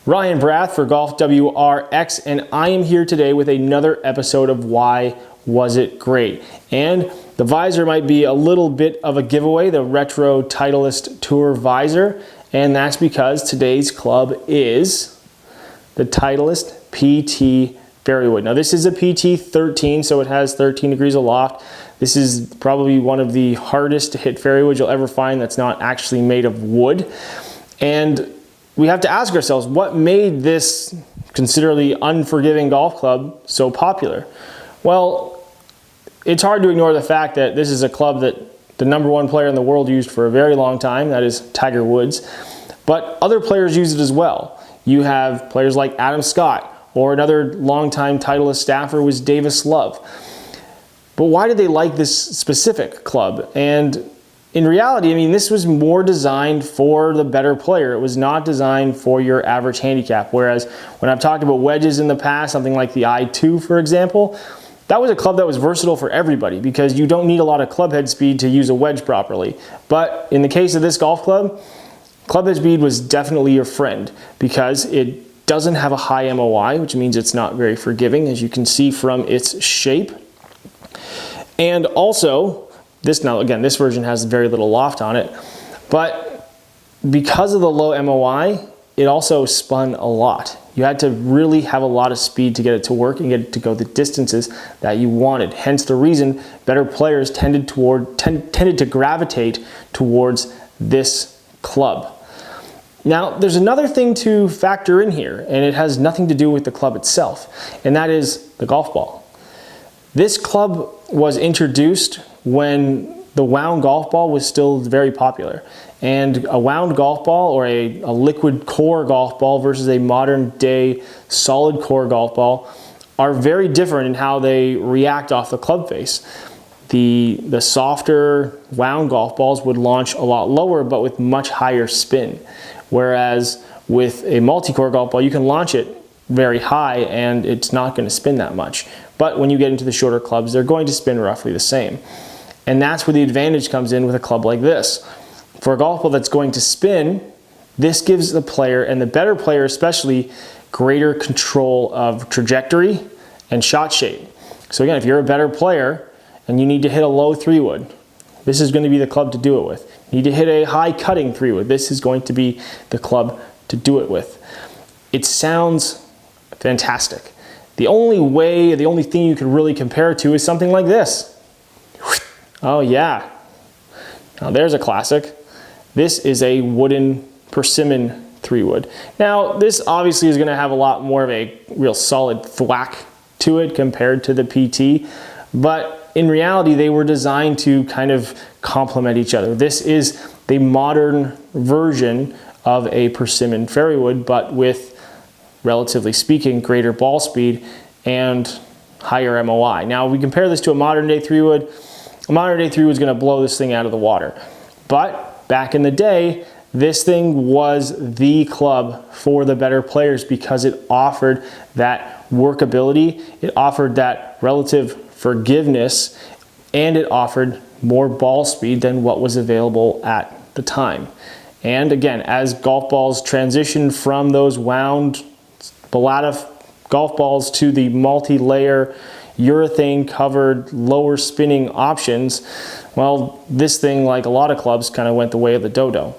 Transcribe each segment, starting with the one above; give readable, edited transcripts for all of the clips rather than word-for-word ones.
Ryan Brath for GolfWRX, and I am here today with another episode of Why Was It Great? And the visor might be a little bit of a giveaway, the retro Titleist Tour visor, and that's because today's club is the Titleist PT Fairway. Now this is a PT 13, so it has 13 degrees aloft. This is probably one of the hardest to hit fairways you'll ever find that's not actually made of wood. And we have to ask ourselves, what made this considerably unforgiving golf club so popular? Well, it's hard to ignore the fact that this is a club that the #1 player in the world used for a very long time, that is Tiger Woods, but other players use it as well. You have players like Adam Scott, or another longtime Titleist staffer was Davis Love. But why did they like this specific club? And in reality, I mean, this was more designed for the better player. It was not designed for your average handicap. Whereas when I've talked about wedges in the past, something like the I2, for example, that was a club that was versatile for everybody because you don't need a lot of club head speed to use a wedge properly. But in the case of this golf club head speed was definitely your friend because it doesn't have a high MOI, which means it's not very forgiving, as you can see from its shape. And also, this version has very little loft on it, but because of the low MOI, it also spun a lot. You had to really have a lot of speed to get it to work and get it to go the distances that you wanted. Hence the reason better players tended to gravitate towards this club. Now, there's another thing to factor in here, and it has nothing to do with the club itself, and that is the golf ball. This club was introduced when the wound golf ball was still very popular. And a wound golf ball, or a liquid core golf ball versus a modern day solid core golf ball, are very different in how they react off the club face. The softer wound golf balls would launch a lot lower but with much higher spin. Whereas with a multi-core golf ball, you can launch it very high and it's not going to spin that much. But when you get into the shorter clubs, they're going to spin roughly the same. And that's where the advantage comes in with a club like this. For a golf ball that's going to spin, this gives the player, and the better player especially, greater control of trajectory and shot shape. So again, if you're a better player and you need to hit a low 3-wood, this is going to be the club to do it with. You need to hit a high cutting 3-wood, this is going to be the club to do it with. It sounds fantastic. The only thing you can really compare it to is something like this. Oh yeah, now there's a classic. This is a wooden persimmon 3-wood. Now this obviously is going to have a lot more of a real solid thwack to it compared to the PT, but in reality they were designed to kind of complement each other. This is the modern version of a persimmon fairway wood, but with, relatively speaking, greater ball speed and higher MOI. Now we compare this to a modern day 3-wood. A modern day 3-wood is going to blow this thing out of the water. But back in the day, this thing was the club for the better players because it offered that workability, it offered that relative forgiveness, and it offered more ball speed than what was available at the time. And again, as golf balls transitioned from those wound Balata golf balls to the multi-layer urethane covered lower spinning options, well, this thing, like a lot of clubs, kind of went the way of the dodo.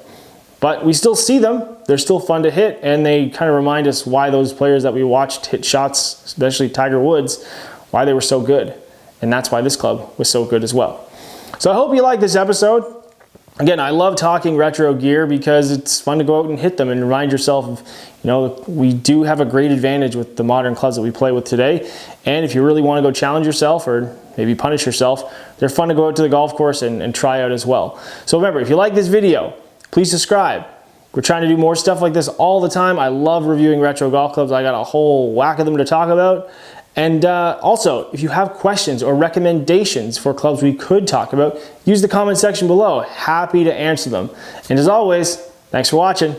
But we still see them, they're still fun to hit, and they kind of remind us why those players that we watched hit shots, especially Tiger Woods, why they were so good. And that's why this club was so good as well. So I hope you like this episode. Again, I love talking retro gear because it's fun to go out and hit them and remind yourself of, you know, we do have a great advantage with the modern clubs that we play with today. And if you really want to go challenge yourself or maybe punish yourself, they're fun to go out to the golf course and try out as well. So remember, if you like this video, please subscribe. We're trying to do more stuff like this all the time. I love reviewing retro golf clubs. I got a whole whack of them to talk about. And also, if you have questions or recommendations for clubs we could talk about, use the comment section below. Happy to answer them. And as always, thanks for watching.